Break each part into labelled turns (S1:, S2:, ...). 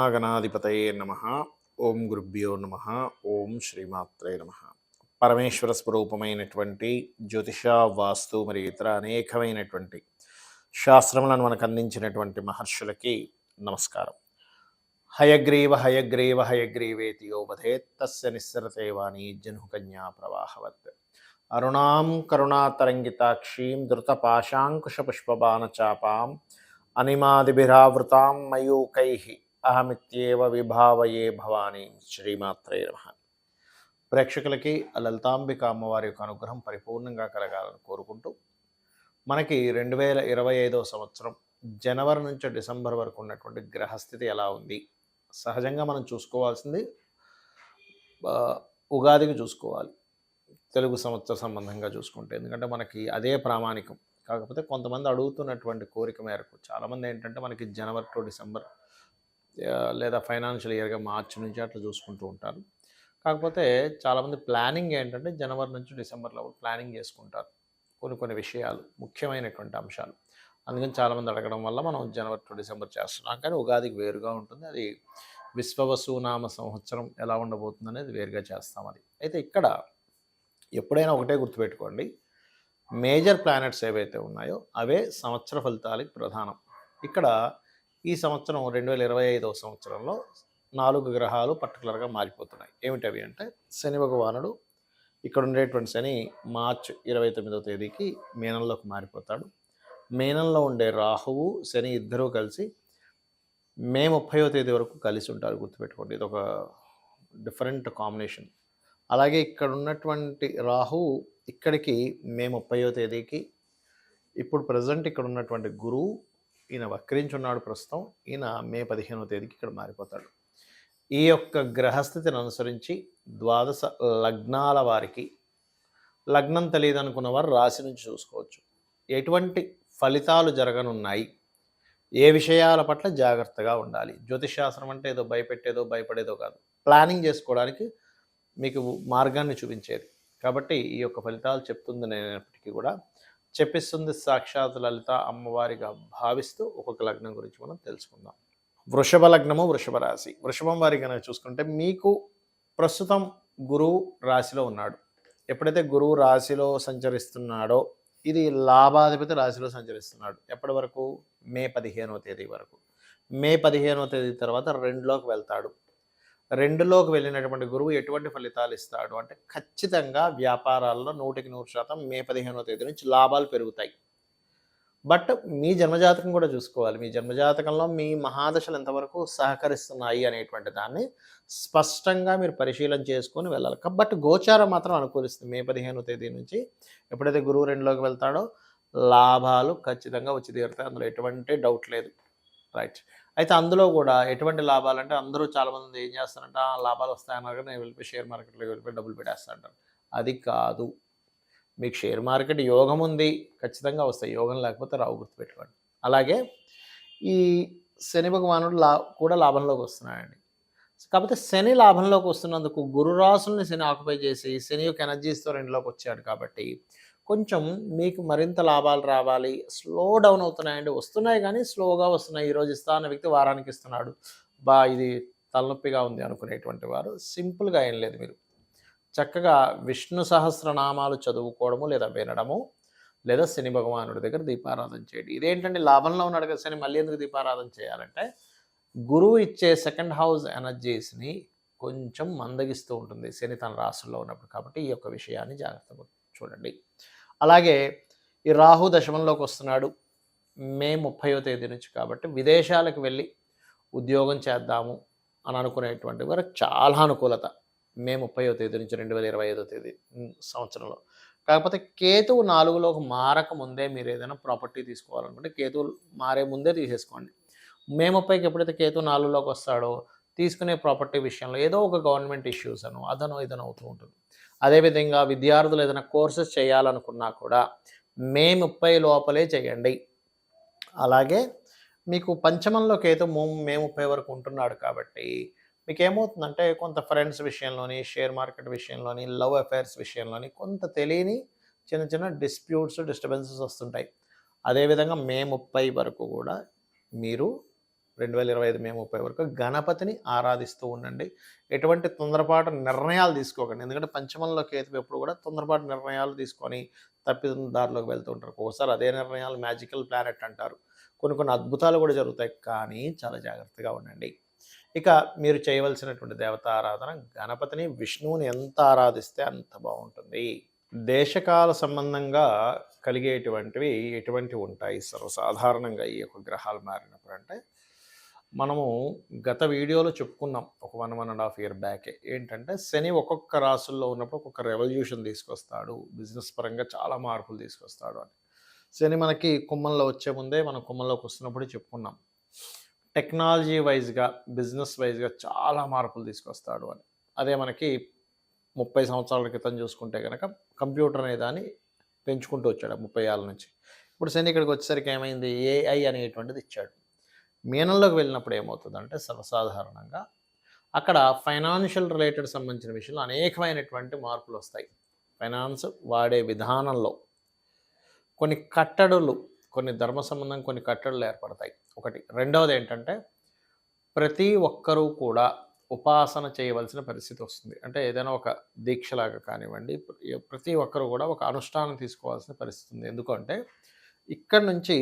S1: శ్రీమహాగణాధిపతయే నమః. ఓం గురుభ్యో నమః. ఓం శ్రీమాత్రే నమః. పరమేశ్వర స్వరూపమైనటువంటి జ్యోతిష, వాస్తు మరియు ఇతర అనేకమైనటువంటి శాస్త్రములను మనకు అందించినటువంటి మహర్షులకి నమస్కారం. హయగ్రీవ హయగ్రీవ హయగ్రీవేతి యోవధేత్ తస్య నిస్సరతే వాణి జనుకన్యా ప్రవాహవత్. అరుణాం కరుణాతరంగితాక్షీం ధృతపాశాంకుశపుష్పబాణచాపాం అనిమాదిభిరావృతాం మయూకైః అహమిత్యేవ విభావయే భవానీ. శ్రీమాత్రే నమః. ప్రేక్షకులకి లలితాంబిక అమ్మవారి యొక్క అనుగ్రహం పరిపూర్ణంగా కలగాలని కోరుకుంటూ, మనకి 2025 సంవత్సరం జనవరి నుంచి డిసెంబర్ వరకు ఉన్నటువంటి గ్రహస్థితి ఎలా ఉంది? సహజంగా మనం చూసుకోవాల్సింది ఉగాదికి చూసుకోవాలి, తెలుగు సంవత్సర సంబంధంగా చూసుకుంటే, ఎందుకంటే మనకి అదే ప్రామాణికం. కాకపోతే కొంతమంది అడుగుతున్నటువంటి కోరిక మేరకు చాలామంది ఏంటంటే మనకి జనవరి టు డిసెంబర్ లేదా ఫైనాన్షియల్ ఇయర్గా మార్చి నుంచి అట్లా చూసుకుంటూ ఉంటారు. కాకపోతే చాలామంది ప్లానింగ్ ఏంటంటే జనవరి నుంచి డిసెంబర్లో ప్లానింగ్ చేసుకుంటారు కొన్ని విషయాలు, ముఖ్యమైనటువంటి అంశాలు. అందుకని చాలామంది అడగడం వల్ల మనం జనవరి టు డిసెంబర్ చేస్తున్నాం. కానీ ఉగాదికి వేరుగా ఉంటుంది. అది విశ్వవసునామ సంవత్సరం ఎలా ఉండబోతుంది అనేది వేరుగా చేస్తాం. అది అయితే ఇక్కడ ఎప్పుడైనా ఒకటే గుర్తుపెట్టుకోండి, మేజర్ ప్లానెట్స్ ఏవైతే ఉన్నాయో అవే సంవత్సర ఫలితాలకి ప్రధానం. ఇక్కడ ఈ సంవత్సరం 2025 సంవత్సరంలో 4 గ్రహాలు పర్టికులర్గా మారిపోతున్నాయి. ఏమిటవి అంటే, శని భగవానుడు ఇక్కడ ఉండేటువంటి శని మార్చి 29వ తేదీకి మీనంలోకి మారిపోతాడు. మీనంలో ఉండే రాహువు శని ఇద్దరూ కలిసి మే 30వ తేదీ వరకు కలిసి ఉంటారు. గుర్తుపెట్టుకోండి, ఇది ఒక డిఫరెంట్ కాంబినేషన్. అలాగే ఇక్కడ ఉన్నటువంటి రాహువు ఇక్కడికి మే 30వ తేదీకి, ఇప్పుడు ప్రజెంట్ ఇక్కడ ఉన్నటువంటి గురువు ఈయన వక్రించున్నాడు ప్రస్తుతం, ఈయన మే 15వ తేదీకి ఇక్కడ మారిపోతాడు. ఈ యొక్క గ్రహస్థితిని అనుసరించి ద్వాదశ లగ్నాల వారికి, లగ్నం తెలియదు అనుకున్న వారు రాశి నుంచి చూసుకోవచ్చు ఎటువంటి ఫలితాలు జరగనున్నాయి, ఏ విషయాల పట్ల జాగ్రత్తగా ఉండాలి. జ్యోతిషశాస్త్రం అంటే ఏదో భయపెట్టేదో భయపడేదో కాదు, ప్లానింగ్ చేసుకోవడానికి మీకు మార్గాన్ని చూపించేది. కాబట్టి ఈ యొక్క ఫలితాలు చెప్తుంది నేనప్పటికీ కూడా చెప్పిస్తుంది సాక్షాత్ లలిత అమ్మవారిగా భావిస్తూ ఒక్కొక్క లగ్నం గురించి మనం తెలుసుకుందాం. వృషభ లగ్నము, వృషభ రాశి. వృషభం వారి కనుక చూసుకుంటే, మీకు ప్రస్తుతం గురువు రాశిలో ఉన్నాడు. ఎప్పుడైతే గురువు రాశిలో సంచరిస్తున్నాడో, ఇది లాభాధిపతి రాశిలో సంచరిస్తున్నాడు. ఎప్పటి వరకు? మే 15వ తేదీ వరకు. మే 15వ తేదీ తర్వాత 2లోకి వెళ్తాడు. 2లోకి వెళ్ళినటువంటి గురువు ఎటువంటి ఫలితాలు ఇస్తాడు అంటే, ఖచ్చితంగా వ్యాపారాల్లో 100% మే 15వ తేదీ నుంచి లాభాలు పెరుగుతాయి. బట్ మీ జన్మజాతకం కూడా చూసుకోవాలి. మీ జన్మజాతకంలో మీ మహాదశలు ఎంతవరకు సహకరిస్తున్నాయి అనేటువంటి దాన్ని స్పష్టంగా మీరు పరిశీలన చేసుకొని వెళ్ళాలి. బట్ గోచారం మాత్రం అనుకూలిస్తుంది. మే 15వ తేదీ నుంచి ఎప్పుడైతే గురువు 2లోకి వెళ్తాడో లాభాలు ఖచ్చితంగా వచ్చి తీరుతాయి, అందులో ఎటువంటి డౌట్ లేదు. రైట్. అయితే అందులో కూడా ఎటువంటి లాభాలు అంటే, అందరూ చాలామంది ఏం చేస్తారంటే, లాభాలు వస్తాయన్నారు కానీ నేను వెళ్ళిపోయి షేర్ మార్కెట్లోకి వెళ్ళిపోయి డబ్బులు పెట్టేస్తా అంటారు. అది కాదు. మీకు షేర్ మార్కెట్ యోగం ఉంది, ఖచ్చితంగా వస్తాయి. యోగం లేకపోతే రావు, గుర్తుపెట్టుకోండి. అలాగే ఈ శని భగవానుడు కూడా లాభంలోకి వస్తున్నాడండి. కాకపోతే శని లాభంలోకి వస్తున్నందుకు గురు రాసుల్ని శని ఆక్యుపై చేసి శని యొక్క ఎనర్జీస్తో 2లోకి వచ్చాడు కాబట్టి కొంచెం మీకు మరింత లాభాలు రావాలి. స్లో డౌన్ అవుతున్నాయండి, వస్తున్నాయి కానీ స్లోగా వస్తున్నాయి. ఈరోజు ఇస్తా అన్న వ్యక్తి వారానికి ఇస్తున్నాడు. ఇది తలనొప్పిగా ఉంది అనుకునేటువంటి వారు సింపుల్గా ఏం లేదు, మీరు చక్కగా విష్ణు సహస్రనామాలు చదువుకోవడము లేదా వినడము, లేదా శని భగవానుడి దగ్గర దీపారాధన చేయండి. ఇదేంటంటే లాభంలో ఉన్నాడు కదా శని, మళ్ళీ ఎందుకు దీపారాధన చేయాలంటే, గురువు ఇచ్చే సెకండ్ హౌస్ ఎనర్జీస్ని కొంచెం మందగిస్తూ ఉంటుంది శని తన రాశుల్లో ఉన్నప్పుడు. కాబట్టి ఈ యొక్క విషయాన్ని జాగ్రత్తగా చూడండి. అలాగే ఈ రాహు దశమంలోకి వస్తున్నాడు మే 30వ తేదీ నుంచి. కాబట్టి విదేశాలకు వెళ్ళి ఉద్యోగం చేద్దాము అని అనుకునేటువంటి వారు చాలా అనుకూలత మే 30వ తేదీ నుంచి 2025వ తేదీ సంవత్సరంలో. కాకపోతే కేతువు 4లోకి మారక ముందే మీరు ఏదైనా ప్రాపర్టీ తీసుకోవాలనుకుంటే, కేతువు మారే ముందే తీసేసుకోండి. మే 30కి ఎప్పుడైతే కేతువు 4లోకి వస్తాడో, తీసుకునే ప్రాపర్టీ విషయంలో ఏదో ఒక గవర్నమెంట్ ఇష్యూస్ అదనో ఇదనో అవుతూ ఉంటుంది. అదేవిధంగా విద్యార్థులు ఏదైనా కోర్సెస్ చేయాలనుకున్నా కూడా మే 30 లోపలే చేయండి. అలాగే మీకు పంచమంలో కేతు మే 30 వరకు ఉంటున్నాడు కాబట్టి మీకు ఏమవుతుందంటే, కొంత ఫ్రెండ్స్ విషయంలోని, షేర్ మార్కెట్ విషయంలోని, లవ్ అఫైర్స్ విషయంలోని కొంత తెలియని చిన్న డిస్ప్యూట్స్, డిస్టర్బెన్సెస్ వస్తుంటాయి. అదేవిధంగా మే 30 వరకు కూడా మీరు 2025 మే 30 వరకు గణపతిని ఆరాధిస్తూ ఉండండి. ఎటువంటి తొందరపాటు నిర్ణయాలు తీసుకోకండి. ఎందుకంటే పంచమంలో కేతువు ఎప్పుడు కూడా తొందరపాటు నిర్ణయాలు తీసుకొని తప్పిదం దారిలోకి వెళ్తూ ఉంటారు. ఒక్కోసారి అదే నిర్ణయాలు మ్యాజికల్ ప్లానెట్ అంటారు. కొన్ని కొన్ని అద్భుతాలు కూడా జరుగుతాయి. కానీ చాలా జాగ్రత్తగా ఉండండి. ఇక మీరు చేయవలసినటువంటి దేవతా ఆరాధన గణపతిని, విష్ణువుని ఎంత ఆరాధిస్తే అంత బావుంటుంది. దేశకాల సంబంధంగా కలిగేటువంటివి ఎటువంటివి ఉంటాయి సర్వసాధారణంగా ఈ యొక్క గ్రహాలు మారినప్పుడు అంటే, మనము గత వీడియోలో చెప్పుకున్నాం ఒక 1.5 ఇయర్ బ్యాకే. ఏంటంటే శని ఒక్కొక్క రాసుల్లో ఉన్నప్పుడు ఒక్కొక్క రెవల్యూషన్ తీసుకొస్తాడు. బిజినెస్ పరంగా చాలా మార్పులు తీసుకొస్తాడు అని. శని మనకి కుంభంలో వచ్చే ముందే మనం కుంభంలోకి వస్తున్నప్పుడే చెప్పుకున్నాం. టెక్నాలజీ వైజ్‌గా, బిజినెస్ వైజ్‌గా చాలా మార్పులు తీసుకొస్తాడు అని. అదే మనకి 30 సంవత్సరాల క్రితం చూసుకుంటే గనక కంప్యూటర్ అనే దాన్ని పెంచుకుంటూ వచ్చాడు 30 ఏళ్ల నుంచి. ఇప్పుడు శని ఇక్కడికి వచ్చేసరికి ఏమైంది? ఏఐ అనేటువంటిది ఇచ్చాడు. మీనంలోకి వెళ్ళినప్పుడు ఏమవుతుందంటే సర్వసాధారణంగా అక్కడ ఫైనాన్షియల్ రిలేటెడ్ సంబంధించిన విషయంలో అనేకమైనటువంటి మార్పులొస్తాయి. ఫైనాన్స్ వాడే విధానంలో కొన్ని కట్టడులు, కొన్ని ధర్మ సంబంధం కొన్ని కట్టడులు ఏర్పడతాయి. ఒకటి. రెండవదేంటంటే ప్రతి ఒక్కరూ కూడా ఉపాసన చేయవలసిన పరిస్థితి వస్తుంది. అంటే ఏదైనా ఒక దీక్షలాగా కానివ్వండి, ప్రతి ఒక్కరు కూడా ఒక అనుష్ఠానం తీసుకోవాల్సిన పరిస్థితి ఉంది. ఎందుకంటే ఇక్కడి నుంచి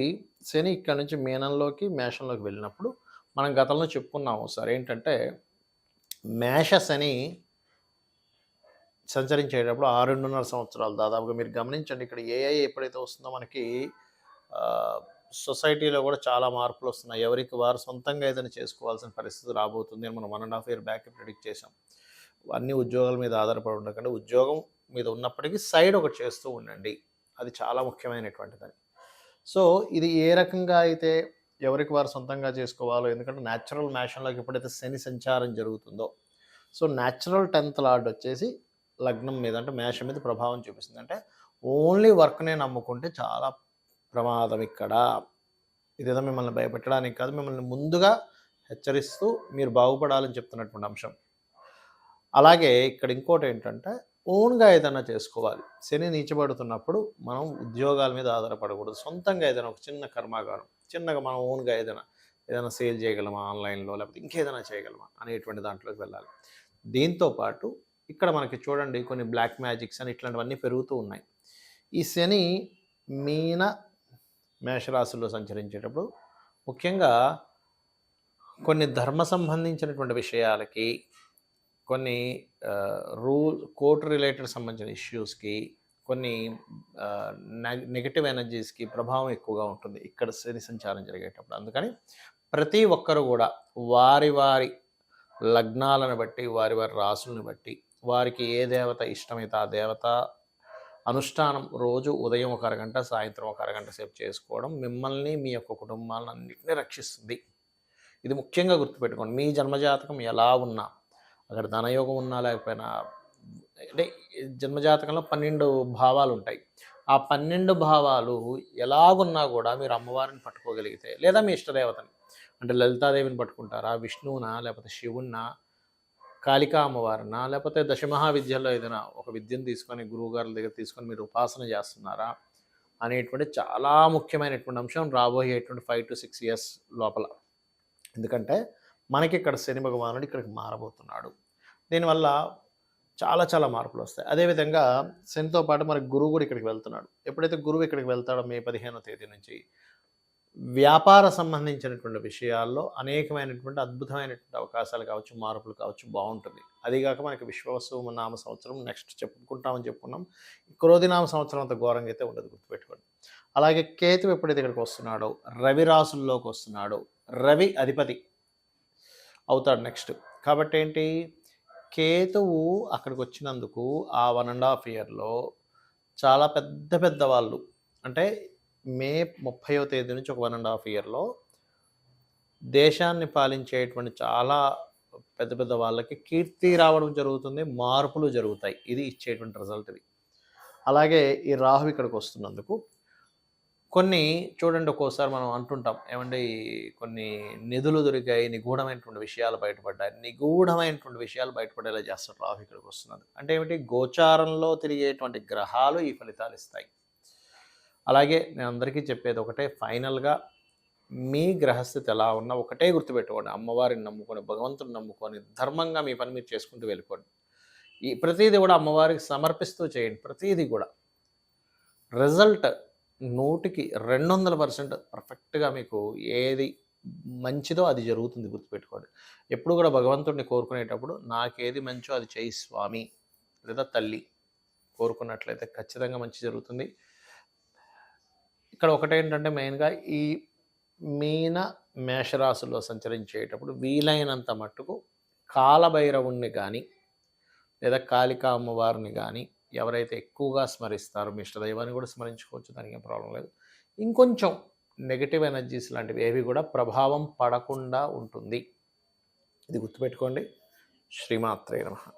S1: శని ఇక్కడి నుంచి మీనంలోకి, మేషంలోకి వెళ్ళినప్పుడు మనం గతంలో చెప్పుకున్నాం ఒకసారి. ఏంటంటే మేష శని సంచరించేటప్పుడు 6.5 సంవత్సరాలు దాదాపుగా మీరు గమనించండి. ఇక్కడ ఏఐ ఎప్పుడైతే వస్తుందో మనకి సొసైటీలో కూడా చాలా మార్పులు వస్తున్నాయి. ఎవరికి వారు సొంతంగా ఏదైనా చేసుకోవాల్సిన పరిస్థితి రాబోతుంది అని మనం 1.5 ఇయర్ బ్యాక్ ప్రిడిక్ట్ చేసాం. అన్ని ఉద్యోగాల మీద ఆధారపడి ఉండకండి. ఉద్యోగం మీద ఉన్నప్పటికీ సైడ్ ఒకటి చేస్తూ ఉండండి. అది చాలా ముఖ్యమైనటువంటిదని. సో ఇది ఏ రకంగా అయితే ఎవరికి వారు సొంతంగా చేసుకోవాలో, ఎందుకంటే న్యాచురల్ మేషంలోకి ఎప్పుడైతే శని సంచారం జరుగుతుందో, సో న్యాచురల్ 10th లార్డ్ వచ్చేసి లగ్నం మీద అంటే మేషం మీద ప్రభావం చూపిస్తుంది. అంటే ఓన్లీ వర్క్నే నమ్ముకుంటే చాలా ప్రమాదం ఇక్కడ. ఇదేదో మిమ్మల్ని భయపెట్టడానికి కాదు, మిమ్మల్ని ముందుగా హెచ్చరిస్తూ మీరు బాగుపడాలని చెప్తున్నటువంటి అంశం. అలాగే ఇక్కడ ఇంకోటి ఏంటంటే ఓన్గా ఏదైనా చేసుకోవాలి. శని నీచబడుతున్నప్పుడు మనం ఉద్యోగాల మీద ఆధారపడకూడదు. సొంతంగా ఏదైనా ఒక చిన్న కర్మాగారం, చిన్నగా మనం ఓన్గా ఏదైనా సేల్ చేయగలమా ఆన్లైన్లో, లేకపోతే ఇంకేదైనా చేయగలమా అనేటువంటి దాంట్లోకి వెళ్ళాలి. దీంతో పాటు ఇక్కడ మనకి చూడండి కొన్ని బ్లాక్ మ్యాజిక్స్ అని ఇట్లాంటివన్నీ పెరుగుతూ ఉన్నాయి. ఈ శని మీన మేషరాశుల్లో సంచరించేటప్పుడు ముఖ్యంగా కొన్ని ధర్మ సంబంధించినటువంటి విషయాలకి, కొన్ని కోర్టు రిలేటెడ్ సంబంధించిన ఇష్యూస్కి, కొన్ని నెగటివ్ ఎనర్జీస్కి ప్రభావం ఎక్కువగా ఉంటుంది ఇక్కడ శని సంచారం జరిగేటప్పుడు. అందుకని ప్రతి ఒక్కరు కూడా వారి వారి లగ్నాలను బట్టి, వారి వారి రాసులను బట్టి, వారికి ఏ దేవత ఇష్టమైతే ఆ దేవత అనుష్ఠానం రోజు ఉదయం ఒక అరగంట, సాయంత్రం ఒక అరగంట సేపు చేసుకోవడం మిమ్మల్ని, మీ యొక్క కుటుంబాలను అన్నింటినీ రక్షిస్తుంది. ఇది ముఖ్యంగా గుర్తుపెట్టుకోండి. మీ జన్మజాతకం ఎలా ఉన్నా, అక్కడ ధనయోగం ఉన్నా లేకపోయినా, అంటే జన్మజాతకంలో 12 భావాలు ఉంటాయి. ఆ 12 భావాలు ఎలాగున్నా కూడా మీరు అమ్మవారిని పట్టుకోగలిగితే, లేదా మీ ఇష్టదేవతని అంటే లలితాదేవిని పట్టుకుంటారా, విష్ణువునా, లేకపోతే శివున్నా, కాళికా అమ్మవారినా, లేకపోతే దశమహావిద్యల్లో ఏదైనా ఒక విద్యను తీసుకొని గురువుగారుల దగ్గర తీసుకొని మీరు ఉపాసన చేస్తున్నారా అనేటువంటి చాలా ముఖ్యమైనటువంటి అంశం రాబోయేటువంటి 5 to 6 years లోపల. ఎందుకంటే మనకి ఇక్కడ శని భగవానుడు ఇక్కడికి మారబోతున్నాడు. దీనివల్ల చాలా చాలా మార్పులు వస్తాయి. అదేవిధంగా శనితో పాటు మనకి గురువు కూడా ఇక్కడికి వెళ్తున్నాడు. ఎప్పుడైతే గురువు ఇక్కడికి వెళ్తాడో మే 15వ తేదీ నుంచి వ్యాపార సంబంధించినటువంటి విషయాల్లో అనేకమైనటువంటి అద్భుతమైనటువంటి అవకాశాలు కావచ్చు, మార్పులు కావచ్చు బాగుంటుంది. అదిగాక మనకి విశ్వవసు నామ సంవత్సరం నెక్స్ట్ చెప్పుకున్నాం. క్రోధినామ సంవత్సరం అంత ఘోరంగా అయితే ఉండదు, గుర్తుపెట్టుకోండి. అలాగే కేతువు ఎప్పుడైతే ఇక్కడికి వస్తున్నాడో, రవి రాసుల్లోకి వస్తున్నాడో, రవి అధిపతి అవుతాడు నెక్స్ట్. కాబట్టి ఏంటి, కేతువు అక్కడికి వచ్చినందుకు ఆ 1.5 ఇయర్లో చాలా పెద్ద పెద్ద వాళ్ళు, అంటే మే 30వ తేదీ నుంచి ఒక 1.5 ఇయర్లో దేశాన్ని పాలించేటువంటి చాలా పెద్ద పెద్ద వాళ్ళకి కీర్తి రావడం జరుగుతుంది, మార్పులు జరుగుతాయి. ఇది ఇచ్చేటువంటి రిజల్ట్ ఇది. అలాగే ఈ రాహు ఇక్కడికి వస్తున్నందుకు కొన్ని చూడండి, ఒక్కోసారి మనం అంటుంటాం ఏమంటే కొన్ని నిధులు దొరికాయి, నిగూఢమైనటువంటి విషయాలు బయటపడ్డాయి. నిగూఢమైనటువంటి విషయాలు బయటపడేలా చేస్తాడు రాహు ఇక్కడికి వస్తున్నది. అంటే ఏమిటి, గోచారంలో తిరిగేటువంటి గ్రహాలు ఈ ఫలితాలు ఇస్తాయి. అలాగే నేను అందరికీ చెప్పేది ఒకటే, ఫైనల్గా మీ గ్రహస్థితి ఎలా ఉన్నా ఒకటే గుర్తుపెట్టుకోండి. అమ్మవారిని నమ్ముకొని, భగవంతుడిని నమ్ముకొని, ధర్మంగా మీ పని మీరు చేసుకుంటూ వెళ్ళిపోండి. ఈ ప్రతీది కూడా అమ్మవారికి సమర్పిస్తూ చేయండి. ప్రతీది కూడా. రిజల్ట్ 100కి 200% పర్ఫెక్ట్‌గా మీకు ఏది మంచిదో అది జరుగుతుంది గుర్తుపెట్టుకోండి. ఎప్పుడు కూడా భగవంతుడిని కోరుకునేటప్పుడు నాకేది మంచో అది చెయ్యి స్వామి లేదా తల్లి కోరుకున్నట్లయితే ఖచ్చితంగా మంచి జరుగుతుంది. ఇక్కడ ఒకటేంటంటే మెయిన్‌గా ఈ మీన, మేషరాశుల్లో సంచరించేటప్పుడు వీలైనంత మట్టుకు కాలభైరవుడిని గానీ, లేదా కాళికా అమ్మవారిని గానీ ఎవరైతే ఎక్కువగా స్మరిస్తారో మీ ఇష్టదైవాన్ని కూడా స్మరించుకోవచ్చు. దానికేం ప్రాబ్లమ్ లేదు. ఇంకొంచెం నెగెటివ్ ఎనర్జీస్ లాంటివి ఏవి కూడా ప్రభావం పడకుండా ఉంటుంది. ఇది గుర్తుపెట్టుకోండి. శ్రీమాత్రే నమః.